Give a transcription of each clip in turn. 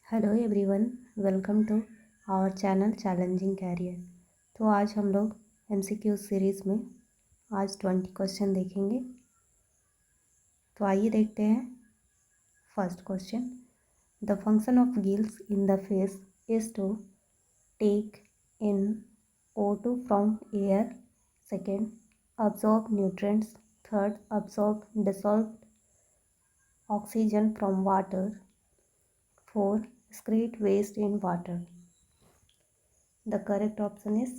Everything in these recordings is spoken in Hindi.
Hello everyone, welcome to our channel challenging career. तो आज हम लोग एमसीक्यू सीरीज़ में आज 20 क्वेश्चन देखेंगे। तो आइए देखते हैं। First question, the function of gills in the face is to take in O2 from air. Second, absorb nutrients. Third, absorb dissolved oxygen from water. 4. Excrete waste in water. The correct option is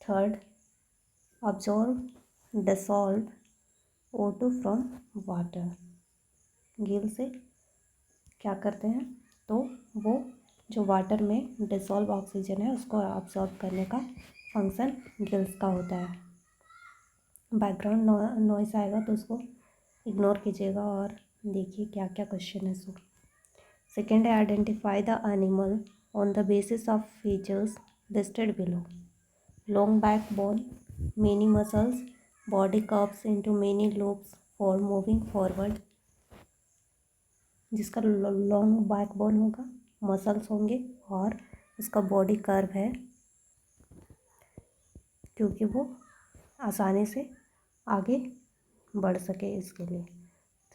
third, absorb dissolved O2 from water. Gill से क्या करते हैं, तो वो जो वाटर में डिसॉल्व ऑक्सीजन है उसको अब्सॉर्ब करने का फंक्शन गिल्स का होता है। बैकग्राउंड नॉइस आएगा तो उसको इग्नोर कीजिएगा और देखिए क्या क्या क्वेश्चन है। सो सेकेंड है, identify the animal on the basis of features listed below. Long backbone, many muscles, body curves into many loops for moving forward। जिसका लॉन्ग बैकबोन होगा, मसल्स होंगे और इसका बॉडी कर्व है क्योंकि वो आसानी से आगे बढ़ सके इसके लिए।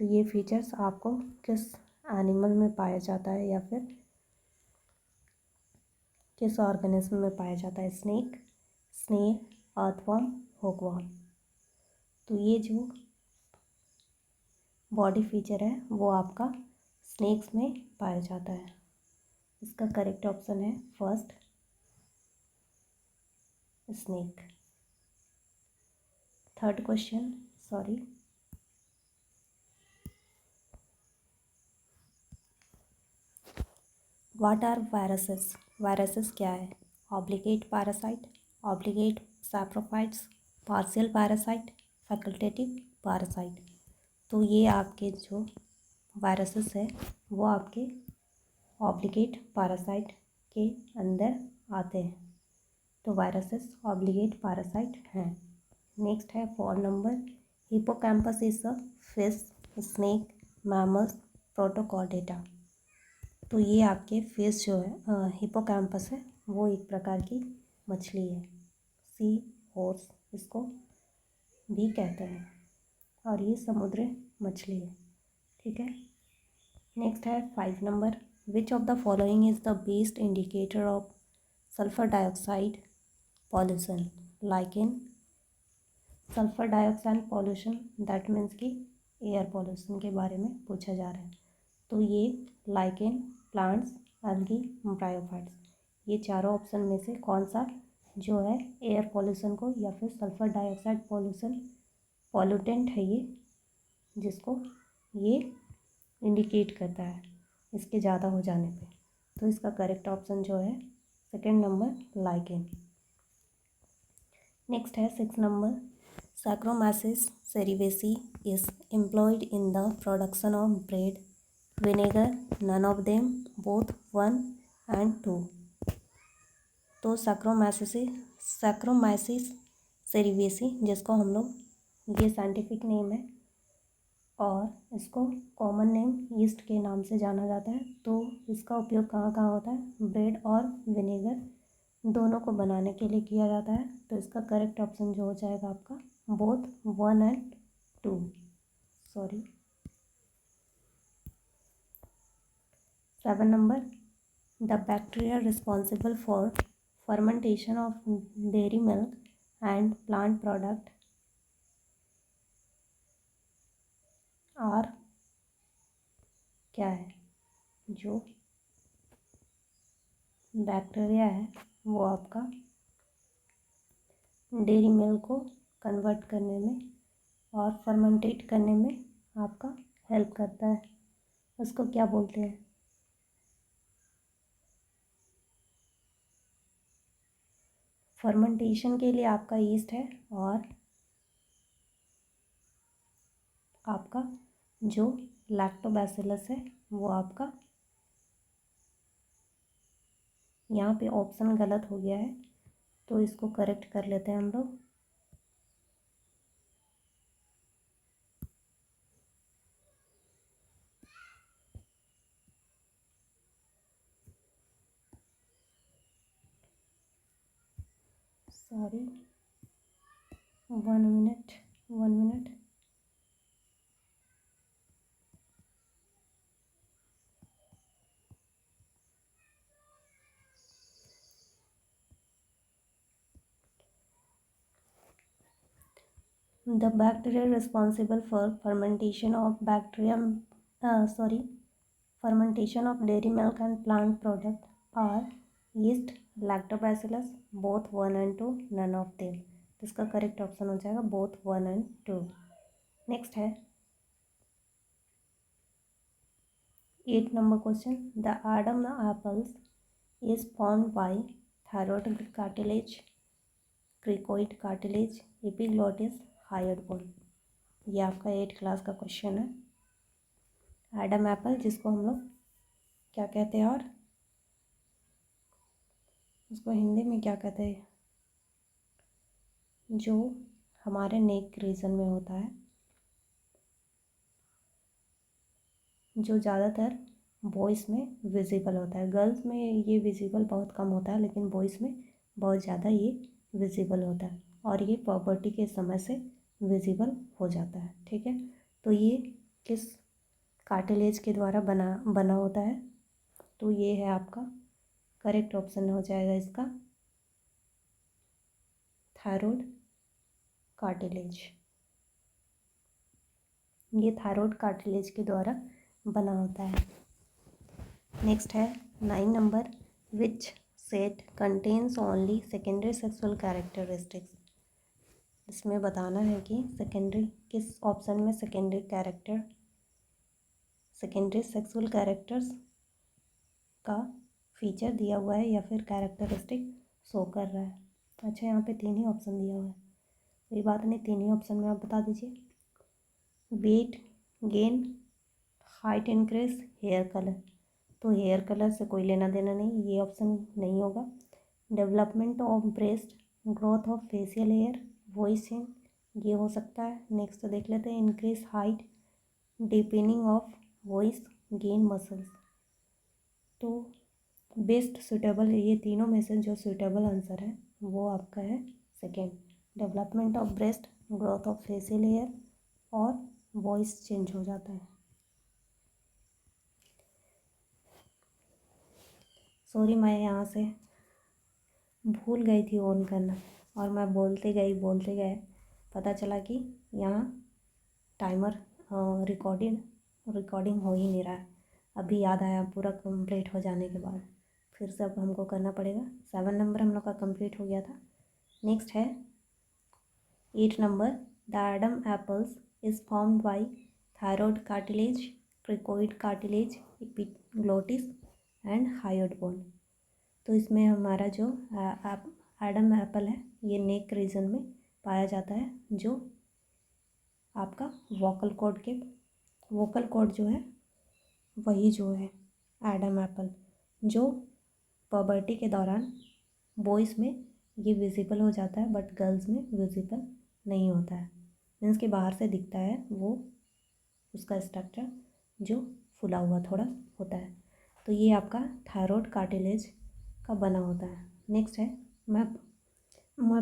तो ये फीचर्स आपको किस एनिमल में पाया जाता है या फिर किस ऑर्गेनिज्म में पाया जाता है? Snake, snail, earthworm, hookworm. तो ये जो बॉडी फीचर है वो आपका स्नेक्स में पाया जाता है। इसका करेक्ट ऑप्शन है first, snake. Third question, sorry, what are viruses? Viruses क्या है? Obligate parasite, obligate saprophytes, partial parasite, facultative parasite. तो ये आपके जो वायरसेस है वो आपके ऑब्लिगेट पैरासाइट के अंदर आते हैं। तो वायरसेस ऑब्लिगेट पैरासाइट हैं। नेक्स्ट है 4 number, hippocampus is a fish, snake, mammals, Protochordata. तो ये आपके फिश जो है, हिपोकैम्पस है, वो एक प्रकार की मछली है। सी हॉर्स इसको भी कहते हैं और ये समुद्री मछली है। ठीक है। नेक्स्ट है 5 number, which of the following is the best indicator of sulphur dioxide pollution? Lichen, sulphur dioxide pollution, that means कि एयर पॉल्यूशन के बारे में पूछा जा रहा है। तो ये लाइकेन, प्लांट्स, एल्गी, ब्रायोफाइट्स, ये चारों ऑप्शन में से कौन सा जो है एयर पॉल्यूशन को या फिर सल्फर डाइऑक्साइड पॉल्यूशन पॉल्यूटेंट है ये जिसको ये इंडिकेट करता है इसके ज़्यादा हो जाने पे? तो इसका करेक्ट ऑप्शन जो है सेकेंड नंबर, लाइकेन। नेक्स्ट है 6 number, saccharomyces cerevisiae is employed in the production of bread, vinegar, none of them, both, one and two. तो सैक्रोमाइसिस सेरिवेसी, जिसको हम लोग, ये साइंटिफिक नेम है और इसको कॉमन नेम यीस्ट के नाम से जाना जाता है। तो इसका उपयोग कहाँ कहाँ होता है? ब्रेड और विनेगर दोनों को बनाने के लिए किया जाता है। तो इसका करेक्ट ऑप्शन जो हो जाएगा आपका both, one and two. Sorry, 7 number, the bacteria responsible for fermentation of dairy milk and plant product are क्या है? जो बैक्टीरिया है वो आपका डेयरी मिल्क को कन्वर्ट करने में और फर्मेंटेट करने में आपका हेल्प करता है। उसको क्या बोलते हैं? फर्मेंटेशन के लिए आपका ईस्ट है और आपका जो लैक्टोबैसिलस है वो आपका, यहाँ पे ऑप्शन गलत हो गया है तो इसको करेक्ट कर लेते हैं हम लोग। Sorry, 1 minute, 1 minute. The bacteria responsible for fermentation of fermentation of dairy milk and plant product are yeast, lactobacillus, both 1 and 2, none of them। इसका करेक्ट ऑप्शन हो जाएगा both 1 and 2। नेक्स्ट है 8 number question. The Adam apples is formed by thyroid cartilage, cricoid cartilage, epiglottis, hyoid bone। ये आपका 8 क्लास का क्वेश्चन है। एडम एप्पल जिसको हम लोग क्या कहते हैं और उसको हिंदी में क्या कहते हैं, जो हमारे नेक रीजन में होता है, जो ज़्यादातर बॉयज़ में विजिबल होता है। गर्ल्स में ये विजिबल बहुत कम होता है, लेकिन बॉयज़ में बहुत ज़्यादा ये विजिबल होता है और ये पॉवर्टी के समय से विजिबल हो जाता है। ठीक है, तो ये किस कार्टिलेज के द्वारा बना होता है, तो ये है आपका करेक्ट ऑप्शन हो जाएगा इसका थायराइड कार्टिलेज। ये थायराइड कार्टिलेज के द्वारा बना होता है। नेक्स्ट है 9 number. Which set contains only secondary sexual characteristics. इसमें बताना है कि सेकेंडरी किस ऑप्शन में सेकेंडरी सेक्सुअल कैरेक्टर्स का फीचर दिया हुआ है या फिर कैरेक्टरिस्टिक शो कर रहा है। अच्छा, यहाँ पे 3 ही ऑप्शन दिया हुआ है, कोई बात नहीं, 3 ही ऑप्शन में आप बता दीजिए। Weight gain, height increase, hair colour. तो हेयर कलर से कोई लेना देना नहीं, ये ऑप्शन नहीं होगा। Development of breast, growth of facial hair, voice change, ये हो सकता है। नेक्स्ट देख लेते हैं। Increase height, deepening of voice, gain muscles. तो बेस्ट सुटेबल, ये तीनों में से जो सुटेबल आंसर है वो आपका है second, development of breast, growth of facial hair और वॉइस चेंज हो जाता है। सॉरी, मैं यहाँ से भूल गई थी ऑन करना और मैं बोलते गए पता चला कि यहाँ टाइमर रिकॉर्डिंग हो ही नहीं रहा है। अभी याद आया पूरा कंप्लीट हो जाने के बाद, फिर से अब हमको करना पड़ेगा। 7 नंबर हम लोग का कंप्लीट हो गया था। नेक्स्ट है 8 number. The Adam apples is formed by thyroid cartilage, cricoid cartilage, epiglottis and hyoid bone. तो इसमें हमारा जो एडम एप्पल है ये नेक रीजन में पाया जाता है, जो आपका वोकल कॉर्ड जो है वही जो है एडम एप्पल, जो पबर्टी के दौरान बॉयज़ में ये विजिबल हो जाता है बट गर्ल्स में विजिबल नहीं होता है। मीन्स के बाहर से दिखता है वो, उसका स्ट्रक्चर जो फुला हुआ थोड़ा होता है। तो ये आपका थायराइड कार्टिलेज का बना होता है। नेक्स्ट है, मैं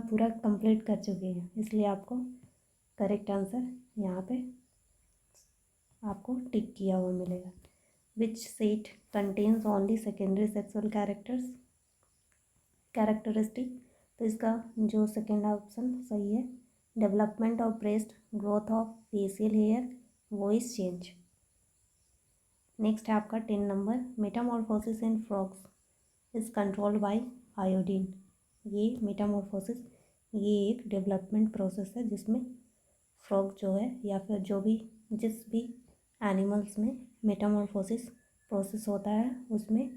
पूरा कंप्लीट कर चुकी हूँ, इसलिए आपको करेक्ट आंसर यहाँ पे आपको टिक किया हुआ मिलेगा। Which set contains only secondary sexual characteristic. तो इसका जो सेकेंड ऑप्शन सही है, development of breast, growth of facial hair, voice change. Next है आपका 10 number. Metamorphosis in frogs is controlled by iodine. ये मेटामॉर्फोसिस ये एक डेवलपमेंट प्रोसेस है जिसमें फ्रॉग जो है या फिर जिस भी एनिमल्स में मेटामॉर्फोसिस प्रोसेस होता है, उसमें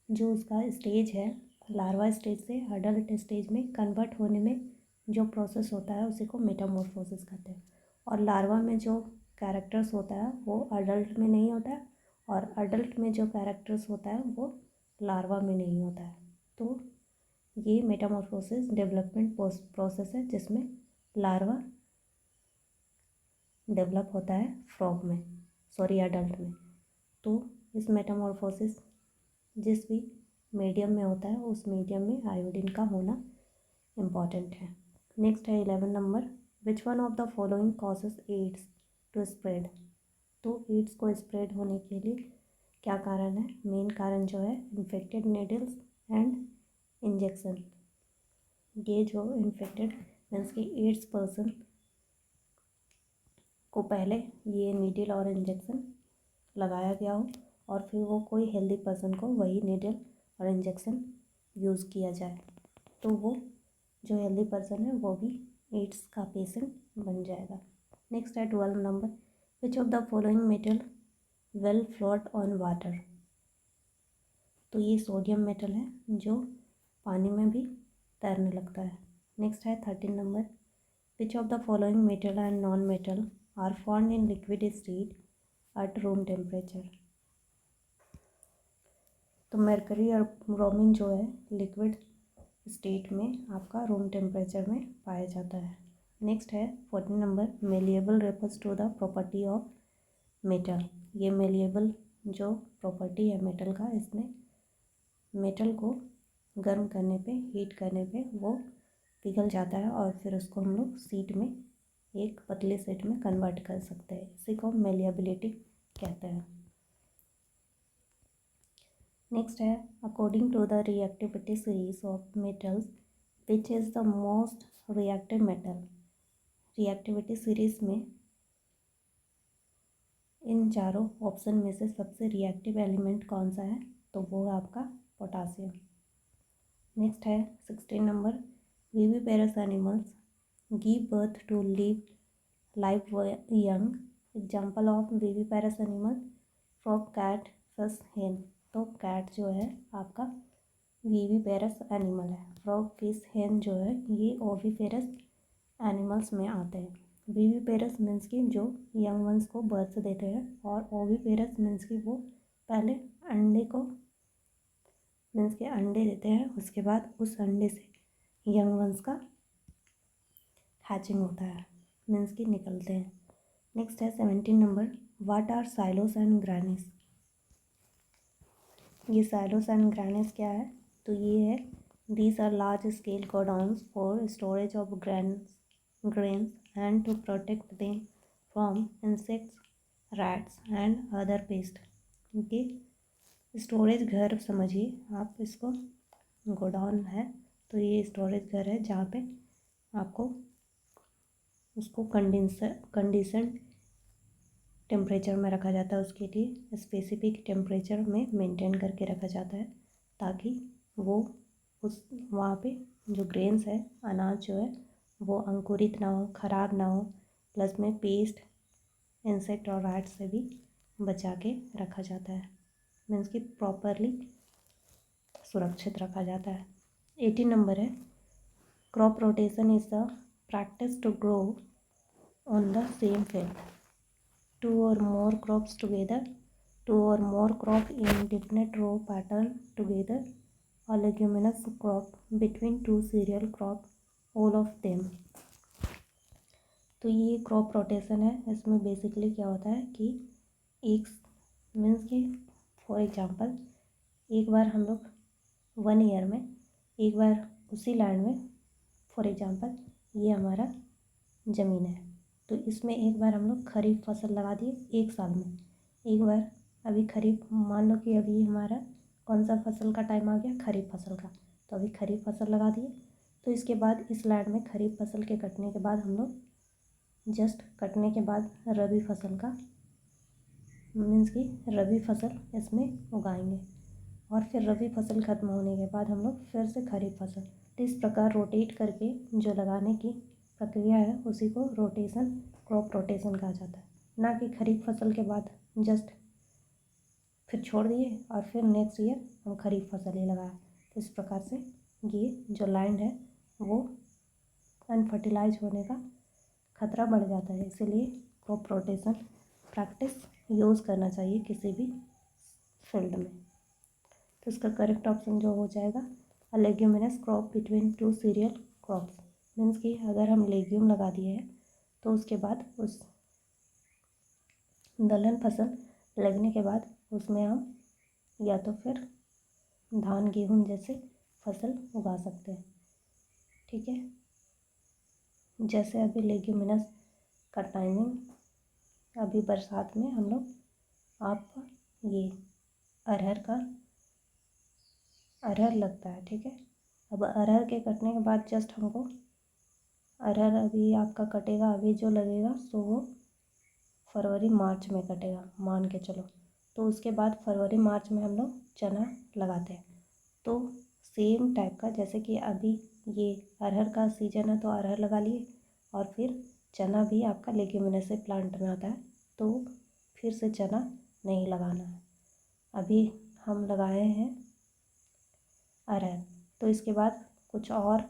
जो उसका स्टेज है लार्वा स्टेज से अडल्ट स्टेज में कन्वर्ट होने में जो प्रोसेस होता है उसी को मेटामॉर्फोसिस कहते हैं। और लार्वा में जो कैरेक्टर्स होता है वो अडल्ट में नहीं होता है, और अडल्ट में जो कैरेक्टर्स होता है वो लार्वा में नहीं होता है। तो ये मेटामॉर्फोसिस डेवलपमेंट प्रोसेस है जिसमें लार्वा डेवलप होता है फ्रॉग में, अडल्ट में। तो इस मेटामॉर्फोसिस जिस भी मीडियम में होता है उस मीडियम में आयोडीन का होना इम्पॉर्टेंट है। नेक्स्ट है 11 number, which one of the following causes AIDS to spread. तो एड्स को स्प्रेड होने के लिए क्या कारण है? मेन कारण जो है इन्फेक्टेड नीडल्स एंड इंजेक्शन। ये जो इन्फेक्टेड मीन्स कि एड्स पर्सन को पहले ये नीडल और इंजेक्शन लगाया गया हो और फिर वो कोई हेल्दी पर्सन को वही नीडल और इंजेक्शन यूज़ किया जाए, तो वो जो हेल्दी पर्सन है वो भी एड्स का पेशेंट बन जाएगा। नेक्स्ट है 12 number, which of the following metal will float on water. तो ये सोडियम मेटल है जो पानी में भी तैरने लगता है। नेक्स्ट है 13 number, which of the following metal and non metal are found in liquid state at room temperature. तो मरकरी और ब्रोमीन जो है लिक्विड स्टेट में आपका रूम टेम्परेचर में पाया जाता है। नेक्स्ट है 14 number, malleable refers to the property of metal. ये मेलिएबल जो प्रॉपर्टी है मेटल का, इसमें मेटल को गर्म करने पे, हीट करने पे वो पिघल जाता है और फिर उसको हम लोग शीट में, एक पतले शीट में कन्वर्ट कर सकते हैं। इसी को मेलिएबिलिटी कहते हैं। नेक्स्ट है according to the reactivity series of metals which is the most reactive metal. Reactivity series में इन चारों ऑप्शन में से सबसे रिएक्टिव एलिमेंट कौन सा है? तो वो है आपका पोटासियम। नेक्स्ट है 16 number, viviparous animals give birth to live live young. Example of viviparous animal, frog, cat, fish, hen. तो कैट जो है आपका विविपेरस एनिमल है। फ्रॉग, फिश, हेन जो है ये ओविपेरस एनिमल्स में आते हैं। विविपेरस मीन्स कि जो यंग वंस को बर्थ देते हैं, और ओविपेरस मीन्स कि वो पहले अंडे को मीन्स के अंडे देते हैं, उसके बाद उस अंडे से यंग वंस का हैचिंग होता है, मीन्स कि निकलते हैं। नेक्स्ट है 17 number, what are silos and granaries. ये साइलोस एंड ग्रैनिस क्या है? तो ये है these are large scale godowns for storage of grains and to protect them from insects, rats and other pest. Okay, storage घर समझिए आप इसको, गोडाउन है तो ये स्टोरेज घर है जहाँ पे आपको उसको कंडीशन टेम्परेचर में रखा जाता है। उसके लिए स्पेसिफिक टेम्परेचर में मेंटेन करके रखा जाता है ताकि वो उस वहाँ पे जो ग्रेन्स है, अनाज जो है वो अंकुरित ना हो, ख़राब ना हो, प्लस में पेस्ट, इंसेक्ट और रैट से भी बचा के रखा जाता है, मीन्स कि प्रॉपरली सुरक्षित रखा जाता है। 18 नंबर है, crop rotation is the practice to grow on the same field two or more crops together, two or more crop in definite row pattern together, a leguminous crop between two cereal crop, all of them। तो ये क्रॉप रोटेशन है। इसमें बेसिकली क्या होता है कि एक मीन्स कि फॉर एग्जांपल एक बार हम लोग 1 ईयर में एक बार उसी लैंड में, फॉर एग्जांपल ये हमारा ज़मीन है तो इसमें एक बार हम लोग खरीफ फसल लगा दिए एक साल में। एक बार अभी खरीफ, मान लो कि अभी हमारा कौन सा फसल का टाइम आ गया, खरीफ फसल का, तो अभी खरीफ फसल लगा दिए। तो इसके बाद इस लैंड में खरीफ फसल के कटने के बाद हम लोग जस्ट कटने के बाद रबी फसल का मीन्स कि रबी फसल इसमें उगाएंगे और फिर रबी फसल ख़त्म होने के बाद हम लोग फिर से खरीफ फसल। तो इस प्रकार रोटेट करके जो लगाने की प्रक्रिया है उसी को रोटेशन, क्रॉप रोटेशन कहा जाता है। ना कि खरीफ फसल के बाद जस्ट फिर छोड़ दिए और फिर नेक्स्ट ईयर हम खरीफ फसल ही लगाए। तो इस प्रकार से ये जो लैंड है वो अनफर्टिलाइज होने का खतरा बढ़ जाता है, इसीलिए क्रॉप रोटेशन प्रैक्टिस यूज़ करना चाहिए किसी भी फील्ड में। तो इसका करेक्ट ऑप्शन जो हो जाएगा, a leguminous crop between two cereal crops. Means कि अगर हम लेग्यूम लगा दिए हैं तो उसके बाद उस दलहन फसल लगने के बाद उसमें हम या तो फिर धान, गेहूँ जैसे फसल उगा सकते हैं। ठीक है। जैसे अभी लेग्यूमिनस का टाइमिंग, अभी बरसात में हम लोग आप ये अरहर लगता है, ठीक है। अब अरहर के कटने के बाद जस्ट हमको अरहर अभी आपका कटेगा, अभी जो लगेगा सो वो फरवरी मार्च में कटेगा मान के चलो। तो उसके बाद फरवरी मार्च में हम लोग चना लगाते हैं। तो सेम टाइप का, जैसे कि अभी ये अरहर का सीजन है तो अरहर लगा लिए, और फिर चना भी आपका लेग्यूमिनेसी प्लांट में आता है, तो फिर से चना नहीं लगाना है। अभी हम लगाए हैं अरहर, तो इसके बाद कुछ और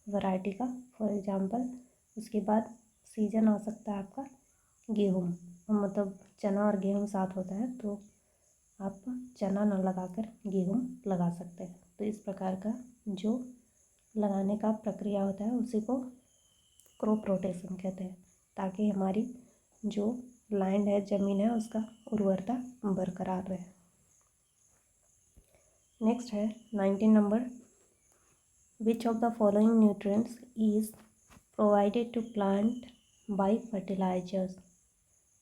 वैरायटी का, फॉर एग्जांपल उसके बाद सीजन आ सकता है आपका गेहूँ, मतलब चना और गेहूँ साथ होता है, तो आप चना न लगाकर गेहूँ लगा सकते हैं। तो इस प्रकार का जो लगाने का प्रक्रिया होता है उसी को क्रॉप रोटेशन कहते हैं, ताकि हमारी जो लैंड है, ज़मीन है, उसका उर्वरता बरकरार रहे। नेक्स्ट है 19 number, which of the following nutrients is provided to plant by fertilisers.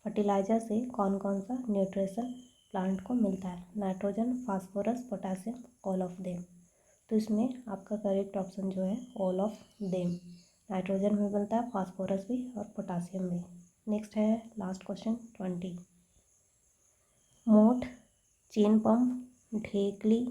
Fertiliser से कौन कौन सा न्यूट्रिशन प्लांट को मिलता है? Nitrogen, phosphorus, potassium, all of them. तो इसमें आपका करेक्ट ऑप्शन जो है ऑल ऑफ देम। नाइट्रोजन भी मिलता है, फास्फोरस भी और पोटासियम भी। नेक्स्ट है last question 20, moat, chain pump, dhekli,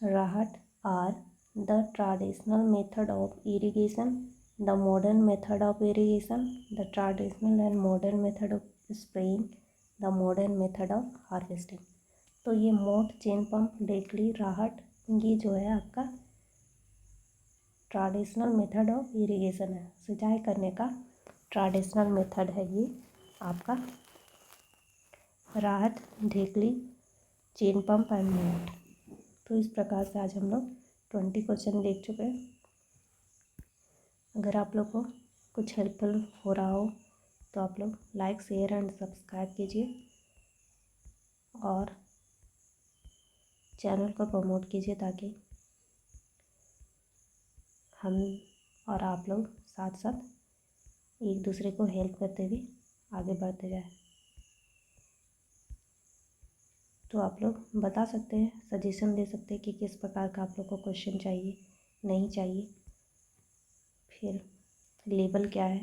rahat are the traditional method of irrigation, the modern method of irrigation, the traditional and modern method of spraying, the modern method of harvesting। तो ये मोट, चेन पंप, ढेकली, राहट, ये जो है आपका ट्रेडिशनल मेथड ऑफ इरिगेशन है, सिंचाई करने का ट्रेडिशनल मेथड है ये आपका राहत, ढेकली, चेन पंप एंड मोट। तो इस प्रकार से आज हम लोग 20 क्वेश्चन देख चुके हैं। अगर आप लोग को कुछ हेल्पफुल हो रहा हो तो आप लोग लाइक, शेयर एंड सब्सक्राइब कीजिए और चैनल को प्रमोट कीजिए, ताकि हम और आप लोग साथ साथ एक दूसरे को हेल्प करते हुए आगे बढ़ते जाए। तो आप लोग बता सकते हैं, सजेशन दे सकते हैं कि किस प्रकार का आप लोग को क्वेश्चन चाहिए, नहीं चाहिए, फिर लेवल क्या है,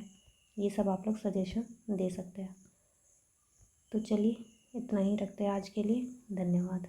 ये सब आप लोग सजेशन दे सकते हैं। तो चलिए इतना ही रखते हैं आज के लिए। धन्यवाद।